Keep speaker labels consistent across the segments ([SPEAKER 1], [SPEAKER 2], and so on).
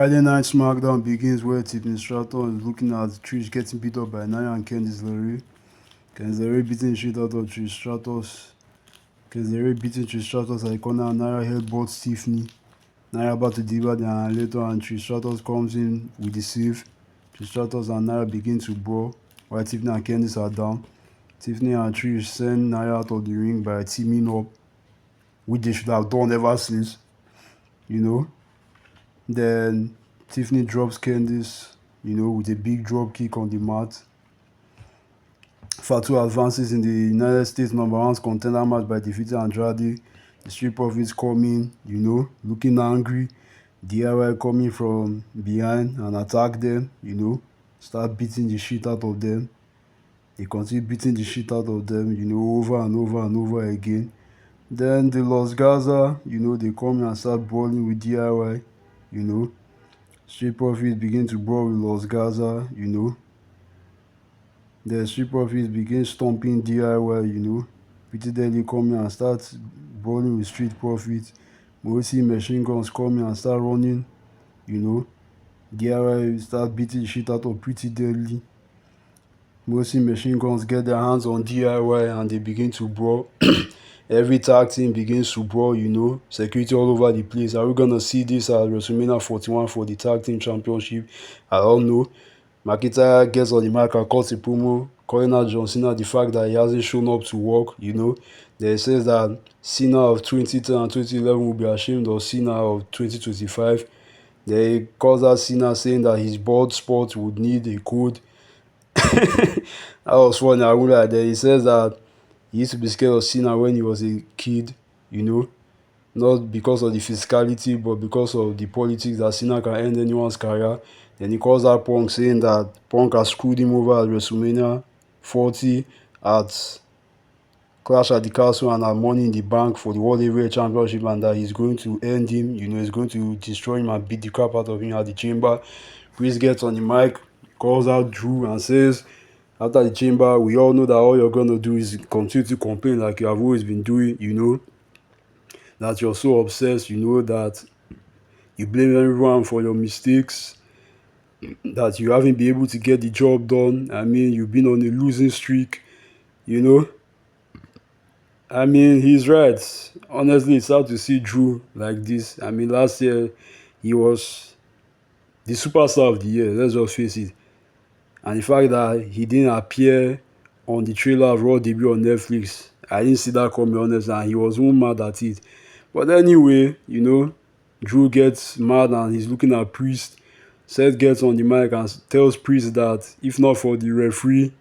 [SPEAKER 1] Friday Night SmackDown begins where Tiffany Stratton is looking at Trish getting beat up by Nia and Candice LeRae. Candice LeRae beating the shit out of Trish Stratus. Candice LeRae beating Trish Stratus at the corner and Nia headbutts Tiffany. Nia about to deliver the annihilator and Trish Stratus comes in with the save. Trish Stratus and Nia begin to brawl while Tiffany and Candice are down. Tiffany and Trish send Nia out of the ring by teaming up, which they should have done ever since, you know. Then Tiffany drops Candice, with a big drop kick on the mat. Fatu advances in the United States #1 contender match by defeating Andrade. The Street Profits coming, looking angry. DIY coming from behind and attack them, start beating the shit out of them. They continue beating the shit out of them, over and over and over again. Then the Los Gaza, they come and start brawling with DIY, Street Profits begin to brawl with Los Gaza, The Street Profits begin stomping DIY, repeatedly coming and start brawling with Street Profits. Mostly machine guns coming and start running, DIY start beating the shit out of Pretty Deadly. Mostly machine guns get their hands on DIY and they begin to brawl. Every tag team begins to brawl, security all over the place. Are we going to see this at WrestleMania 41 for the tag team championship? I don't know. McIntyre gets on the mic and cuts a promo, calling out John Cena the fact that he hasn't shown up to work, Then says that Cena of 2010 and 2011 will be ashamed of Cena of 2025. Then he calls out Cena saying that his board spot would need a code. That was funny. I won't lie. Then he says that he used to be scared of Cena when he was a kid, not because of the physicality, but because of the politics that Cena can end anyone's career. Then he calls out Punk, saying that Punk has screwed him over at WrestleMania 40, at Clash at the Castle, and at Money in the Bank for the World Heavyweight Championship, and that he's going to end him, he's going to destroy him and beat the crap out of him at the Chamber. Priest gets on the mic, calls out Drew and says, after the Chamber, we all know that all you're going to do is continue to complain like you have always been doing, that you're so obsessed, that you blame everyone for your mistakes, that you haven't been able to get the job done. I mean, you've been on a losing streak, I mean, he's right. Honestly, it's hard to see Drew like this. I mean, last year, he was the superstar of the year, let's just face it. And the fact that he didn't appear on the trailer of Raw debut on Netflix, I didn't see that coming, honestly, and he was so mad at it. But anyway, Drew gets mad and he's looking at Priest. Seth gets on the mic and tells Priest that if not for the referee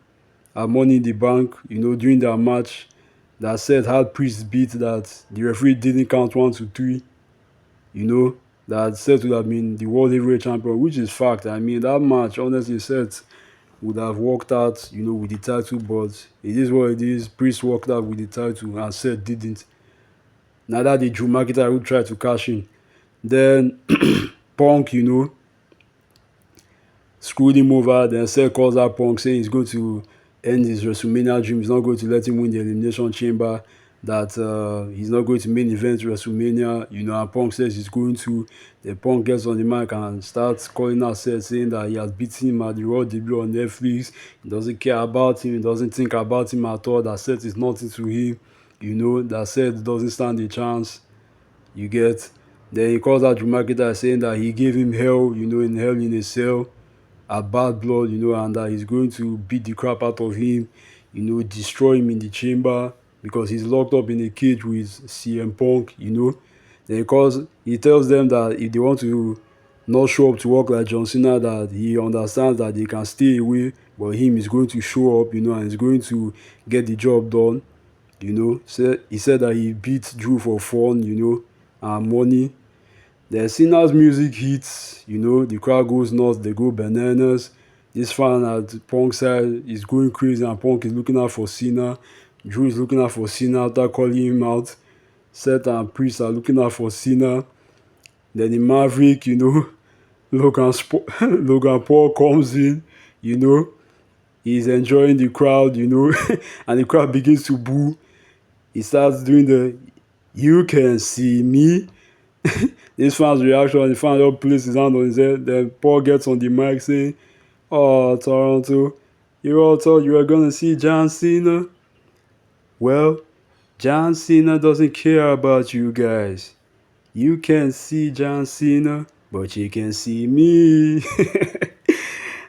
[SPEAKER 1] at Money in the Bank, during their match, that Seth had Priest beat, that the referee didn't count 1 to 3, that Seth would have been the World Heavyweight Champion, which is fact. I mean, that match, honestly, Seth would have walked out, with the title, but it is what it is. Priest walked out with the title and Seth didn't. Neither did Drew McIntyre, who tried to cash in. Then Punk, screwed him over. Then Seth calls out Punk, saying he's going to end his WrestleMania dream. He's not going to let him win the Elimination Chamber. That he's not going to main event WrestleMania, and Punk says he's going to. Then Punk gets on the mic and starts calling out Seth, saying that he has beaten him at the Raw debut on Netflix. He doesn't care about him. He doesn't think about him at all. That Seth is nothing to him. That Seth doesn't stand a chance. You get. Then he calls out Drew McIntyre, saying that he gave him hell, in Hell in a Cell, at Bad Blood, and that he's going to beat the crap out of him, destroy him in the Chamber, because he's locked up in a cage with CM Punk, Then he tells them that if they want to not show up to work like John Cena, that he understands that they can stay away, but him is going to show up, and he's going to get the job done, He said that he beat Drew for fun, and money. Then Cena's music hits, the crowd goes nuts, they go bananas. This fan at Punk's side is going crazy and Punk is looking out for Cena. Drew is looking out for Cena after calling him out. Seth and Priest are looking out for Cena. Then the Maverick, Logan Paul comes in, he's enjoying the crowd, and the crowd begins to boo. He starts doing the "you can see me" This fan's reaction, the fan just places his hand on his head. Then Paul gets on the mic saying, "Oh, Toronto, you all thought you were gonna see John Cena? Well, John Cena doesn't care about you guys. You can see John Cena, but you can see me."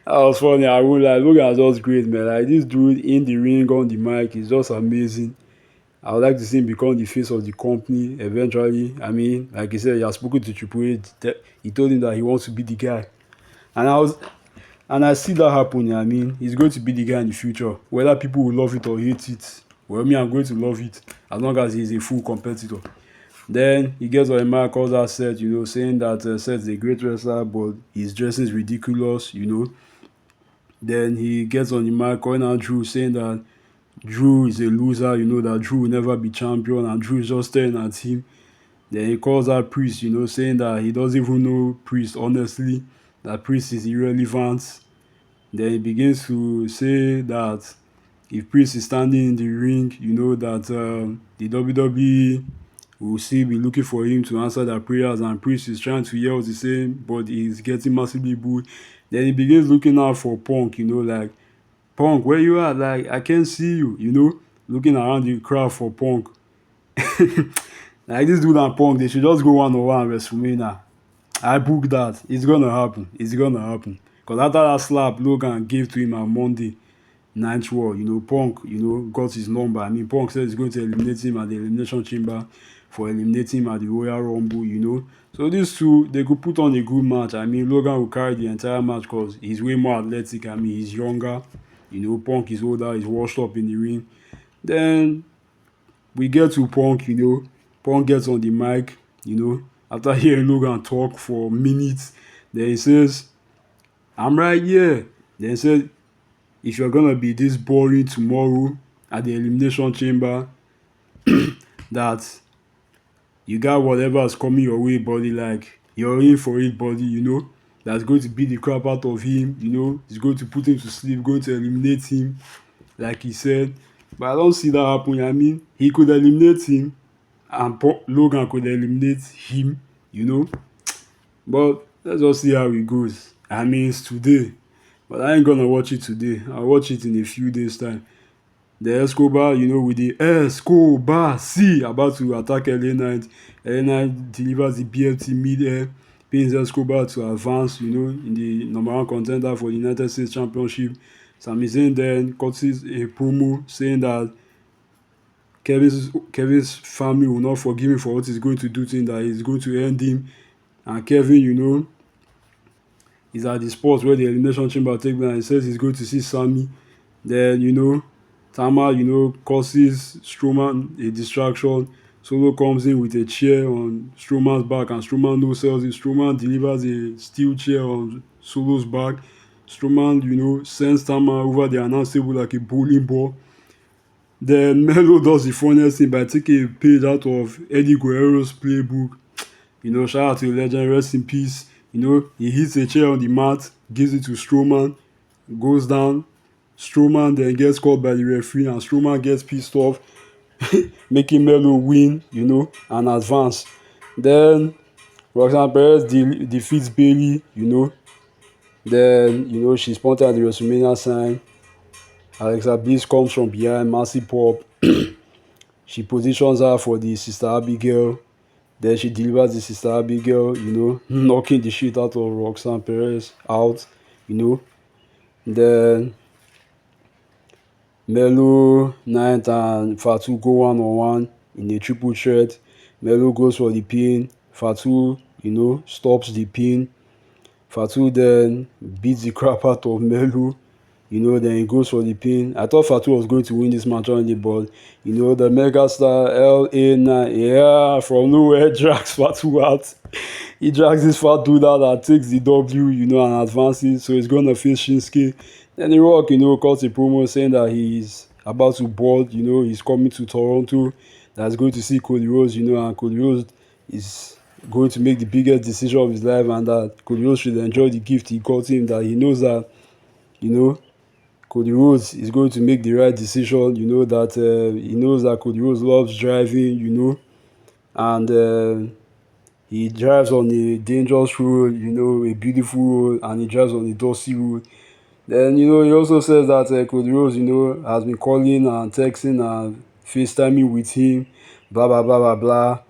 [SPEAKER 1] That was funny. I won't lie. Logan is just great, man. Like this dude in the ring on the mic is just amazing. I would like to see him become the face of the company eventually. I mean, like he said, he has spoken to Triple H. He told him that he wants to be the guy, and I see that happening. I mean, he's going to be the guy in the future, whether people will love it or hate it. Well, me, I'm going to love it as long as he's a full competitor. Then he gets on the mic, calls out Seth, saying that Seth is a great wrestler, but his dressing is ridiculous. Then he gets on the mic, calling out Drew, saying that Drew is a loser, that Drew will never be champion, and Drew is just staring at him. Then he calls out Priest, saying that he doesn't even know Priest, honestly, that Priest is irrelevant. Then he begins to say that if Priest is standing in the ring, that the WWE will still be looking for him to answer their prayers, and Priest is trying to yell the same, but he's getting massively booed. Then he begins looking out for Punk, like, Punk, where you at? Like, I can't see you, looking around the crowd for Punk. Like, this dude and Punk, they should just go one-on-one WrestleMania. I book that. It's gonna happen. It's gonna happen. Because after that slap Logan gave to him on Monday, Ninth War, Punk, got his number. I mean, Punk said he's going to eliminate him at the Elimination Chamber for eliminating him at the Royal Rumble. So these two, they could put on a good match. I mean, Logan will carry the entire match because he's way more athletic. I mean, he's younger. Punk is older. He's washed up in the ring. Then we get to Punk, Punk gets on the mic, after hearing Logan talk for minutes. Then he says, "I'm right here." Then he said, "If you're gonna be this boring tomorrow at the Elimination Chamber, that you got whatever is coming your way, buddy. Like, you're in for it, buddy. That's going to beat the crap out of him. He's going to put him to sleep, going to eliminate him, like he said." But I don't see that happening. I mean, he could eliminate him, and Logan could eliminate him. But let's just see how it goes. I mean, it's today. But I ain't gonna watch it today. I'll watch it in a few days' time. The Escobar, with the Escobar C about to attack LA Knight. LA Knight delivers the BFT mid-air, pins Escobar to advance, in the number one contender for the United States Championship. Sami Zayn then cuts a promo saying that Kevin's family will not forgive him for what he's going to do to him, that he's going to end him. And Kevin, is at the spot where the Elimination Chamber takes place, and he says he's going to see Sami. Then, Tama, causes Strowman a distraction. Solo comes in with a chair on Strowman's back, and Strowman no sells it. Strowman delivers a steel chair on Solo's back. Strowman, sends Tama over the announce table like a bowling ball. Then Melo does the funniest thing by taking a page out of Eddie Guerrero's playbook. Shout out to the legend, rest in peace. He hits a chair on the mat, gives it to Strowman, goes down. Strowman then gets called by the referee, and Strowman gets pissed off, making Melo win, and advance. Then Roxanne Perez defeats Bayley, Then, she's pointed at the WrestleMania sign. Alexa Bliss comes from behind, massive pop. She positions her for the Sister Abigail. Then she delivers the Sister Abigail, knocking the shit out of Roxanne Perez out, Then Melo, Knight, and Fatu go one-on-one in a triple threat. Melo goes for the pin. Fatu, stops the pin. Fatu then beats the crap out of Melo. Then he goes for the pin. I thought Fatu was going to win this match only, but, the megastar LA Knight, from nowhere, drags Fatu out. He drags this fat dude out and takes the W, and advances. So he's going to face Shinsuke. Then The Rock, cuts a promo saying that he's about to board, he's coming to Toronto. That's going to see Cody Rhodes, and Cody Rhodes is going to make the biggest decision of his life, and that Cody Rhodes should enjoy the gift he got him, that he knows that, Cody Rhodes is going to make the right decision, that he knows that Cody Rhodes loves driving, and He drives on a dangerous road, you know, a beautiful road, and he drives on a dusty road. Then, you know, he also says that Cody Rhodes, you know, has been calling and texting and FaceTiming with him, blah, blah, blah, blah, blah.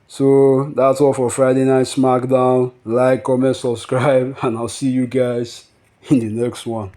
[SPEAKER 1] So that's all for Friday Night SmackDown. Like, comment, subscribe, and I'll see you guys in the next one.